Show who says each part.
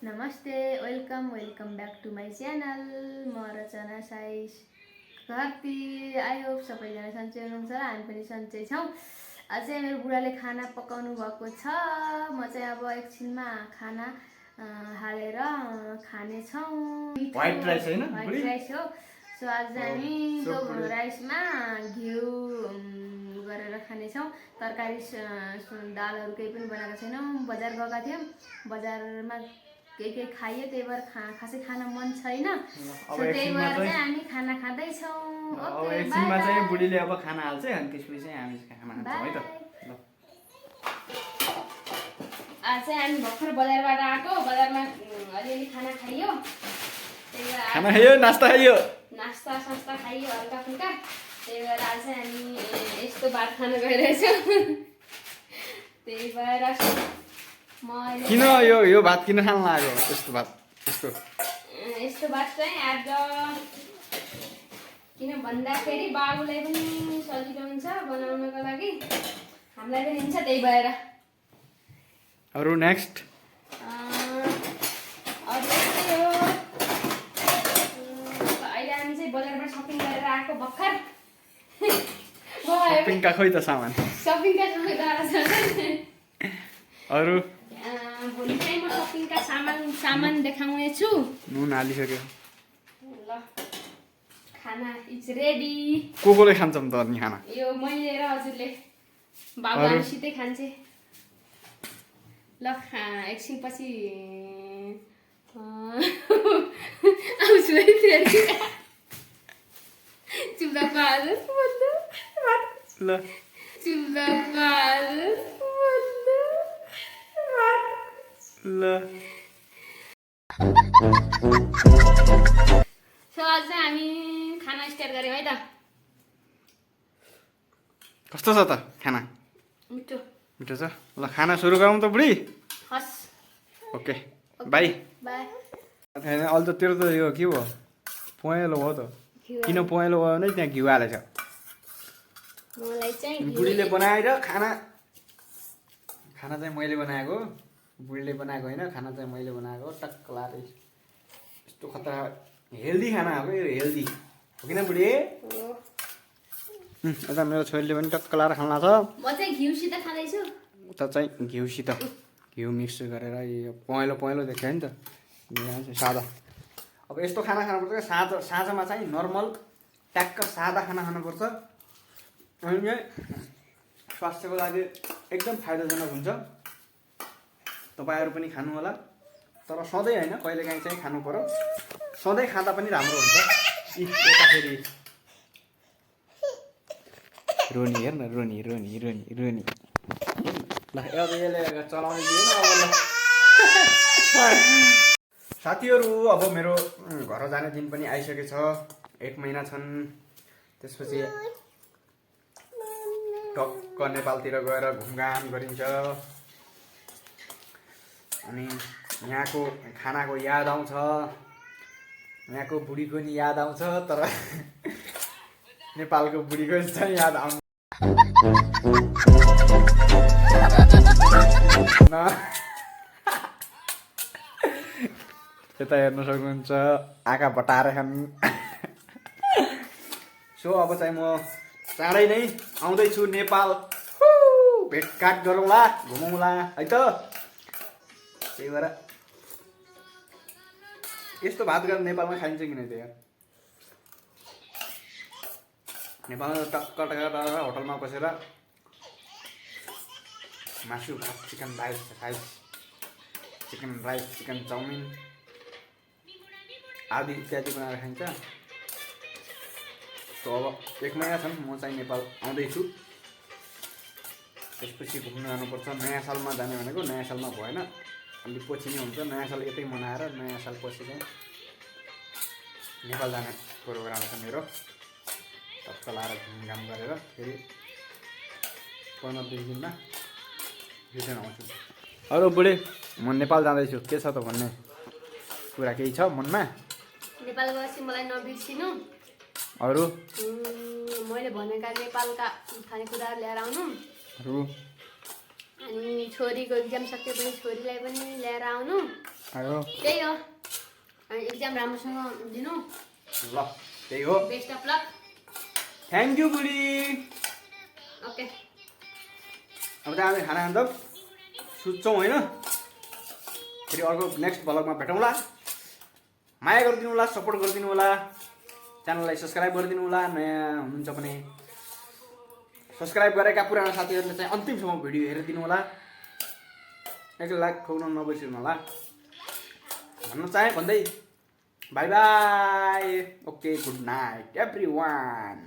Speaker 1: नमस्ते welcome back to my channel. म रचना साइस Gharti. I hope सबैजना सन्चै हुनुहुन्छ र हामी पनि सन्चै छौँ। अझै मेरो बुढाले खाना पकाउनु भएको छ। म चाहिँ अब एकछिनमा खाना हालेर खानेछौँ।
Speaker 2: व्हाइट राइस हैन?
Speaker 1: व्हाइट राइस हो। सो आज हामी त्यो राइसमा घिउ गरेर खानेछौँ। तरकारी दालहरू केही पनि बनाएको छैनौँ। बजार गएका थियौँ, बजारमा के खाइयो, त्यही भएर खासै खान मन छैन। त्यही भएर चाहिँ हामी खाना खाँदैछौँ।
Speaker 2: अब एकछिनमा चाहिँ बुढीले अब खाना हाल्छ अनि त्यसपछि हामी खाना खान्छौँ है त।
Speaker 1: आज चाहिँ हामी भर्खर बजारबाट आएको, बजारमा अलिअलि खाना खाइयो,
Speaker 2: खाना खाइयो, नास्ता खाइयो,
Speaker 1: नास्ता खाइयो हल्का फुल्का। त्यही भएर आज चाहिँ हामी यस्तो भात खान गइरहेछौँ। त्यही भएर
Speaker 2: किन यो भात किन खान लाग्यो? यस्तो भात
Speaker 1: यस्तो भात चाहिँ आज किन भन्दाखेरि बाबुलाई पनि सजिलो हुन्छ बनाउनको लागि, हामीलाई पनि हुन्छ, त्यही भएर।
Speaker 2: अरू नेक्स्ट
Speaker 1: अरू यस्तै हो। अहिले हामी चाहिँ बजारबाट सपिङ गरेर आएको भर्खर।
Speaker 2: सपिङका खोइ त सामान अरू
Speaker 1: भोलि चाहिँ म सपिङका सामान देखाउने छु।
Speaker 2: नुन हालिसक्यो।
Speaker 1: ल खाना इज रेडी।
Speaker 2: कोले खान्छौँ त अनि खाना?
Speaker 1: यो मैले र हजुरले, बाबु हामीसितै खान्छे। ल एकछिन पछि आउँछु है फेरि।
Speaker 2: ल ल
Speaker 1: सो आज चाहिँ हामी खाना स्टार्ट गर्यौँ है त।
Speaker 2: कस्तो छ त खाना?
Speaker 1: मिठो
Speaker 2: छ। ल खाना सुरु गरौँ त बुढी।
Speaker 1: हस्
Speaker 2: ओके बाई।
Speaker 1: बाई।
Speaker 2: अहिले त तेरो त यो के भयो, पहेँलो भयो त। किन पहेँलो भयो भने त्यहाँ घिउ हालेछ।
Speaker 1: मलाई चाहिँ
Speaker 2: बुढीले बनाएर खाना चाहिँ मैले बनाएको, बुढीले बनाएको होइन। खाना चाहिँ मैले बनाएको। टक्क लाएर यस्तो खतरा हेल्दी खाना हो यो, हेल्दी हो किन बुढी? यता मेरो छोरीले पनि टक्क लाएर खाना छ।
Speaker 1: म चाहिँ घिउसित खाँदैछु।
Speaker 2: उता चाहिँ घिउसित घिउ मिक्स गरेर यो पहेँलो देख्यो नि त, सादा। अब यस्तो खाना खानुपर्छ। साँझमा चाहिँ नर्मल ट्याक्क सादा खाना खानुपर्छ। अनि स्वास्थ्यको लागि एकदम फाइदाजनक हुन्छ। तपाईँहरू पनि खानु होला, तर सधैँ होइन, कहिलेकाहीँ चाहिँ खानु पर्यो। सधैँ खाँदा पनि राम्रो हुन्छ। यता फेरि रोनी हेर्न, रोनी ल अब यसले चलाउने दिएन अब। ल साथीहरू, अब मेरो घर जाने दिन पनि आइसकेछ। 1 महिना छन्। त्यसपछि टक्क नेपालतिर गएर घुमघाम गरिन्छ। अनि यहाँको खानाको याद आउँछ, यहाँको बुढीको नि याद आउँछ, तर नेपालको बुढीको चाहिँ याद आउँछ। यता हेर्न सक्नुहुन्छ, आँखा बटाएर खान्। सो अब चाहिँ म चाँडै नै आउँदैछु नेपाल। भेटघाट गरौँला, घुमौँला है त। त्यही भएर यस्तो भात गरेर नेपालमा खाइन्छ किन त यार? नेपालमा टक्क होटलमा बसेर मासु भात, चिकन राइस, चिकन चाउमिन आदि इत्यादि बनाएर खाइन्छ। सो अब 1 महिना छन्, म चाहिँ नेपाल आउँदैछु। त्यसपछि घुम्न जानुपर्छ। नयाँ सालमा जाने भनेको, नयाँ सालमा भएन, अलि पछि नै हुन्छ। नयाँ साल यतै मनाएर नयाँ साल पछि चाहिँ नेपाल जाने प्रोग्राम छ मेरो। टक्क लाएर घुमघाम गरेर फेरि 15-20 दिनमा रिटर्न आउँछु। अरू बुढी, म नेपाल जाँदैछु, के छ त भन्ने कुरा केही छ मनमा?
Speaker 1: नेपाल गएपछि मलाई नबिर्सिनु।
Speaker 2: अरू
Speaker 1: मैले भनेका नेपालका खानेकुराहरू ल्याएर आउनु। अनि छोरीको एक्जाम सकेपछि छोरीलाई पनि ल्याएर आउनु
Speaker 2: आयो
Speaker 1: त्यही हो अनि एक्जाम राम्रोसँग दिनु
Speaker 2: ल त्यही हो
Speaker 1: best of lock
Speaker 2: thank you बुढी
Speaker 1: ओके
Speaker 2: अब त हामी खाना खाँदा सुत्छौँ होइन फेरि अर्को नेक्स्ट भ्लगमा भेटौँला माया गरिदिनु होला सपोर्ट गरिदिनु होला च्यानललाई सब्सक्राइब गरिदिनु होला नयाँ हुनुहुन्छ भने सब्सक्राइब गरेका पुरानो साथीहरूले चाहिँ अन्तिमसम्म भिडियो हेरिदिनु होला 1 लाख खुवाउन नबिर्सिनु होला भन्न चाहे भन्दै by by okay good night every one